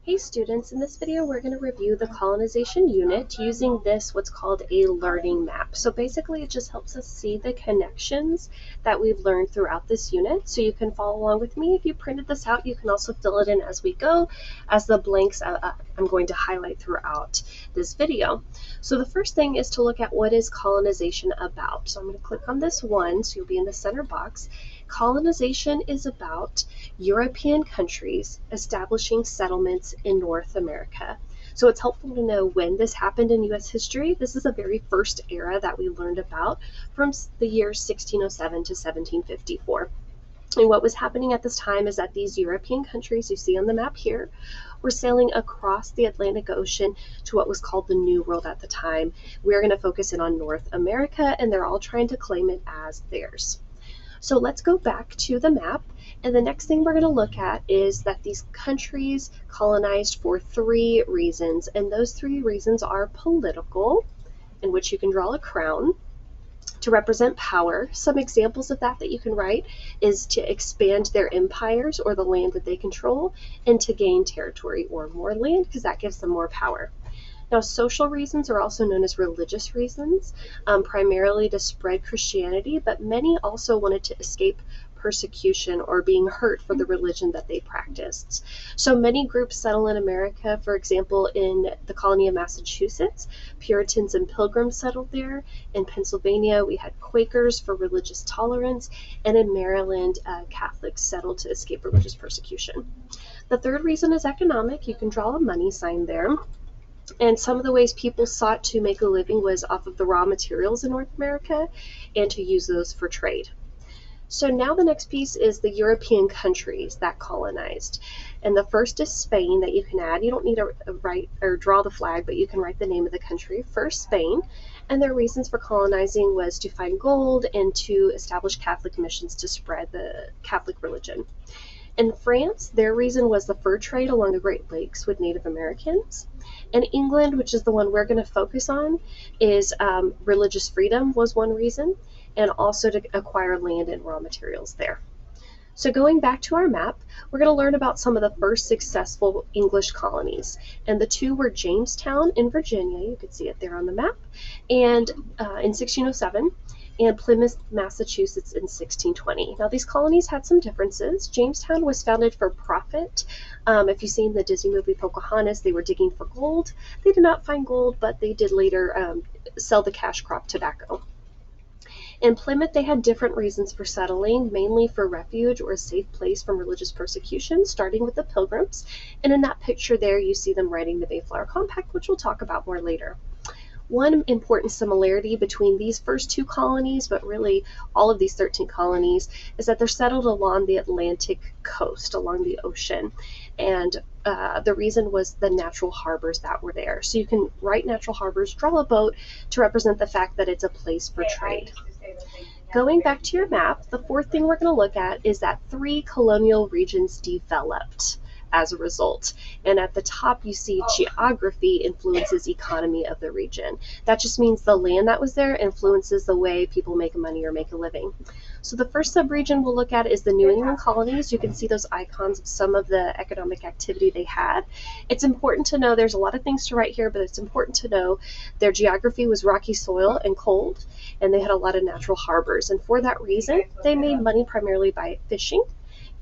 Hey students, in this video we're going to review the colonization unit using what's called a learning map. So basically it just helps us see the connections that we've learned throughout this unit. So you can follow along with me. If you printed this out, you can also fill it in as we go, as the blanks I'm going to highlight throughout this video. So the first thing is to look at what is colonization about. So I'm going to click on this one, so you'll be in the center box. Colonization is about European countries establishing settlements in North America. So it's helpful to know when this happened in U.S. history. This is the very first era that we learned about from the years 1607 to 1754. And what was happening at this time is that these European countries you see on the map here were sailing across the Atlantic Ocean to what was called the New World at the time. We're going to focus in on North America, and they're all trying to claim it as theirs. So let's go back to the map, and the next thing we're going to look at is that these countries colonized for three reasons, and those three reasons are political, in which you can draw a crown, to represent power. Some examples of that you can write is to expand their empires or the land that they control, and to gain territory or more land, because that gives them more power. Now, social reasons are also known as religious reasons, primarily to spread Christianity, but many also wanted to escape persecution or being hurt for the religion that they practiced. So many groups settle in America. For example, in the colony of Massachusetts, Puritans and Pilgrims settled there. In Pennsylvania, we had Quakers for religious tolerance, and in Maryland, Catholics settled to escape religious persecution. The third reason is economic. You can draw a money sign there. And some of the ways people sought to make a living was off of the raw materials in North America and to use those for trade. So now the next piece is the European countries that colonized. And the first is Spain that you can add. You don't need to write or draw the flag, but you can write the name of the country. First, Spain. And their reasons for colonizing was to find gold and to establish Catholic missions to spread the Catholic religion. In France, their reason was the fur trade along the Great Lakes with Native Americans. And England, which is the one we're going to focus on, is religious freedom was one reason, and also to acquire land and raw materials there. So going back to our map, we're going to learn about some of the first successful English colonies. And the two were Jamestown in Virginia, you can see it there on the map, and in 1607, and Plymouth, Massachusetts in 1620. Now these colonies had some differences. Jamestown was founded for profit. If you've seen the Disney movie Pocahontas, they were digging for gold. They did not find gold, but they did later sell the cash crop tobacco. In Plymouth, they had different reasons for settling, mainly for refuge or a safe place from religious persecution, starting with the Pilgrims. And in that picture there, you see them writing the Mayflower Compact, which we'll talk about more later. One important similarity between these first two colonies, but really all of these 13 colonies, is that they're settled along the Atlantic coast, along the ocean. And the reason was the natural harbors that were there. So you can write natural harbors, draw a boat to represent the fact that it's a place for trade. Going back to your map, the fourth thing we're going to look at is that three colonial regions developed as a result. And at the top, you see geography influences economy of the region. That just means the land that was there influences the way people make money or make a living. So the first subregion we'll look at is the New England colonies. You can see those icons of some of the economic activity they had. It's important to know, there's a lot of things to write here, but it's important to know their geography was rocky soil and cold, and they had a lot of natural harbors. And for that reason, they made money primarily by fishing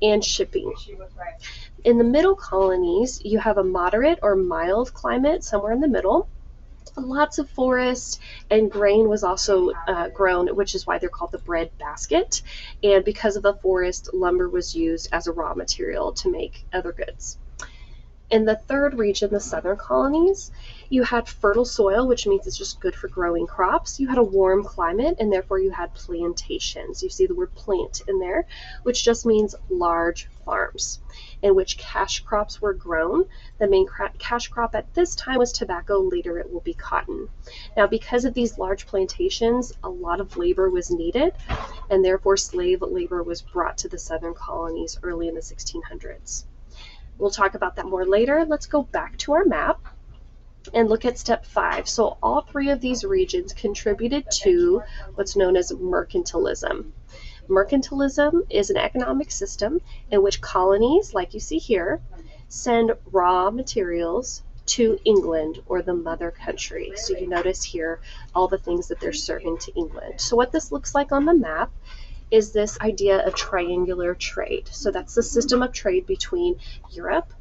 and shipping. In the middle colonies, you have a moderate or mild climate somewhere in the middle. Lots of forest, and grain was also grown, which is why they're called the bread basket. And because of the forest, lumber was used as a raw material to make other goods. In the third region, the southern colonies, you had fertile soil, which means it's just good for growing crops. You had a warm climate, and therefore you had plantations. You see the word plant in there, which just means large farms, in which cash crops were grown. The main cash crop at this time was tobacco. Later it will be cotton. Now, because of these large plantations, a lot of labor was needed, and therefore slave labor was brought to the southern colonies early in the 1600s. We'll talk about that more later. Let's go back to our map and look at step 5. So all three of these regions contributed to what's known as mercantilism. Mercantilism is an economic system in which colonies, like you see here, send raw materials to England, or the mother country. So you notice here all the things that they're serving to England. So what this looks like on the map is this idea of triangular trade. So that's the system of trade between Europe,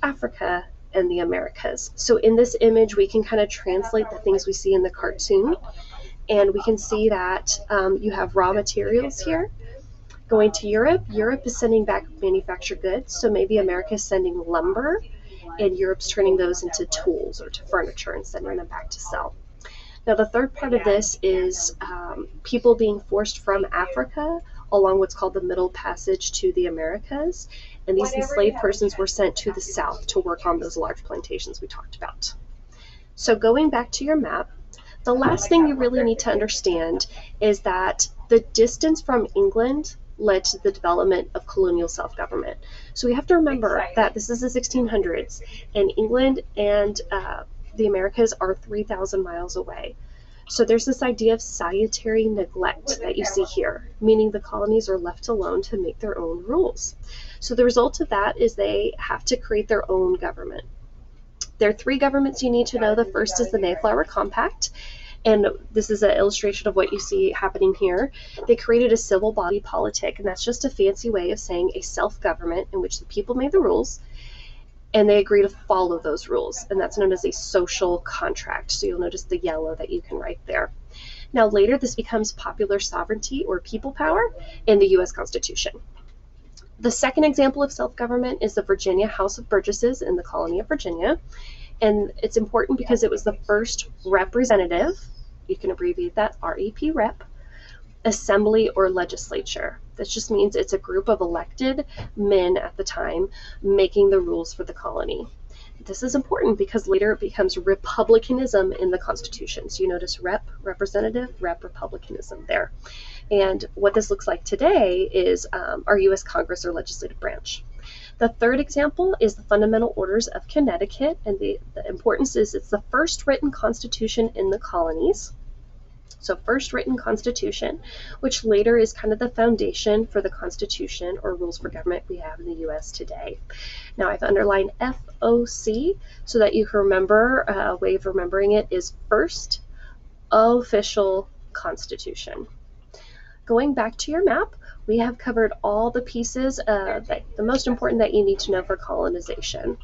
Africa, and the Americas. So in this image, we can kind of translate the things we see in the cartoon, and we can see that you have raw materials here going to Europe. Europe is sending back manufactured goods, so maybe America is sending lumber, and Europe's turning those into tools or to furniture and sending them back to sell. Now, the third part of this is people being forced from Africa along what's called the Middle Passage to the Americas, and these enslaved persons were sent to the south to work on those large plantations we talked about. So going back to your map, the last thing you really need to understand is that the distance from England led to the development of colonial self-government. So we have to remember that this is the 1600s, and England and the Americas are 3,000 miles away. So there's this idea of salutary neglect that you see here, meaning the colonies are left alone to make their own rules. So the result of that is they have to create their own government. There are three governments you need to know. The first is the Mayflower Compact, and this is an illustration of what you see happening here. They created a civil body politic, and that's just a fancy way of saying a self-government in which the people made the rules, and they agree to follow those rules, and that's known as a social contract. So you'll notice the yellow that you can write there. Now later this becomes popular sovereignty or people power in the U.S. Constitution. The second example of self-government is the Virginia House of Burgesses in the colony of Virginia, and it's important because it was the first representative, you can abbreviate that REP, rep, assembly or legislature. This just means it's a group of elected men at the time making the rules for the colony. This is important because later it becomes republicanism in the Constitution. So you notice rep, representative, rep, republicanism there. And what this looks like today is our U.S. Congress or legislative branch. The third example is the Fundamental Orders of Connecticut, and the importance is it's the first written constitution in the colonies. So first written constitution, which later is kind of the foundation for the Constitution or rules for government we have in the U.S. today. Now I've underlined FOC so that you can remember, a way of remembering it is first official constitution. Going back to your map, we have covered all the pieces, the most important that you need to know for colonization.